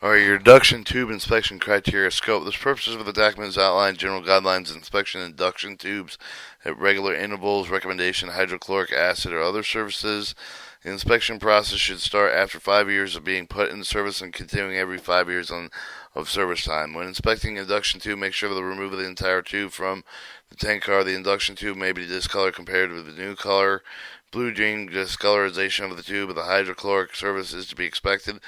Alright, your induction tube inspection criteria scope. The purposes of the document is outlined general guidelines of inspection induction tubes at regular intervals, recommendation hydrochloric acid or other services. The inspection process should start after 5 years of being put in service and continuing every 5 years of service time. When inspecting induction tube, make sure to remove the entire tube from the tank car. The induction tube may be discolored compared with the new color. Blue green discolorization of the tube of the hydrochloric surface is to be expected.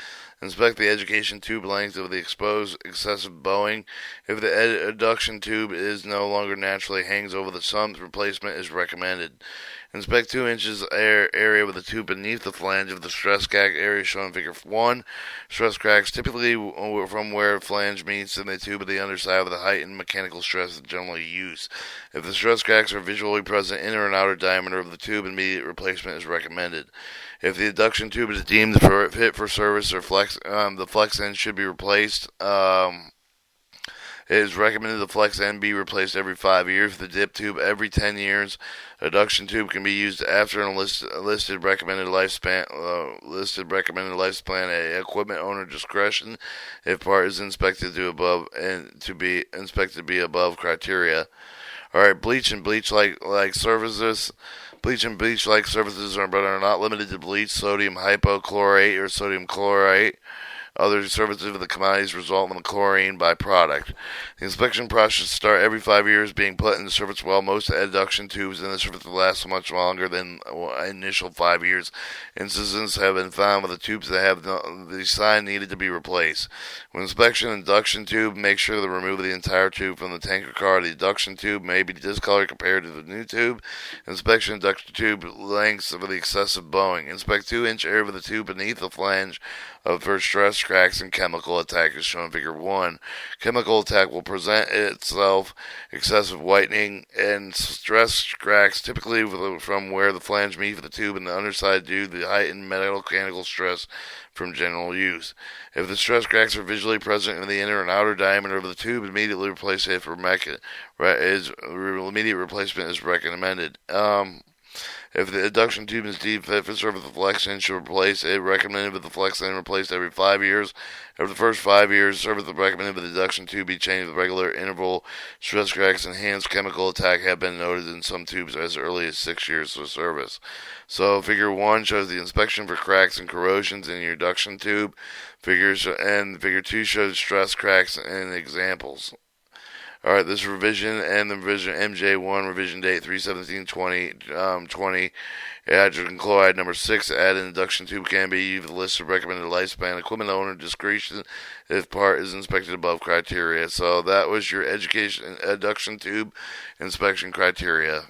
Inspect the education tube length of the exposed excessive bowing. If the induction tube is no longer naturally hangs over the sump, replacement is recommended. Inspect 2 inches area with the tube beneath the flange of the stress crack area shown in Figure 1. Stress cracks typically from where flange meets in the tube of the underside of the heightened mechanical stress generally used. If the stress cracks are visually present inner and outer diameter of the tube, immediate replacement is recommended. If the induction tube is deemed fit for service or the flex end should be replaced. It is recommended the flex end be replaced every 5 years. The dip tube every 10 years. Induction tube can be used after a listed recommended lifespan. At equipment owner discretion. If part is inspected to be above criteria. All right, bleach and bleach-like surfaces. Bleach and bleach-like surfaces are not limited to bleach, sodium hypochlorite, or sodium chlorite. Other surfaces of the commodities result in the chlorine byproduct. The inspection process starts every 5 years, being put in the surface well. Most induction tubes in the surface last much longer than initial 5 years. Instances have been found with the tubes that have the sign needed to be replaced. When inspection induction tube, make sure to remove the entire tube from the tanker car. The induction tube may be discolored compared to the new tube. Inspection induction tube lengths of the excessive bowing. Inspect 2-inch area of the tube beneath the flange for stress cracks and chemical attack as shown in Figure 1. Chemical attack will present itself excessive whitening and stress cracks typically from where the flange meets the tube and the underside due to the heightened mechanical stress from general use. If the stress cracks are visually present in the inner and outer diameter of the tube, immediately replace it for immediate replacement is recommended. If the induction tube is deemed fit for service, the flex end should replace it. Recommended with the flex end replaced every 5 years. After the first 5 years, service recommended with the induction tube be changed with regular interval. Stress cracks and enhanced chemical attack have been noted in some tubes as early as 6 years of service. So Figure 1 shows the inspection for cracks and corrosions in your induction tube. Figure 2 shows stress cracks and examples. Alright, this revision and the revision MJ1, revision date 3/17/2020. Hydrogen chloride number 6, add an induction tube can be used with a list of recommended lifespan. Equipment owner discretion if part is inspected above criteria. So that was your education induction tube inspection criteria.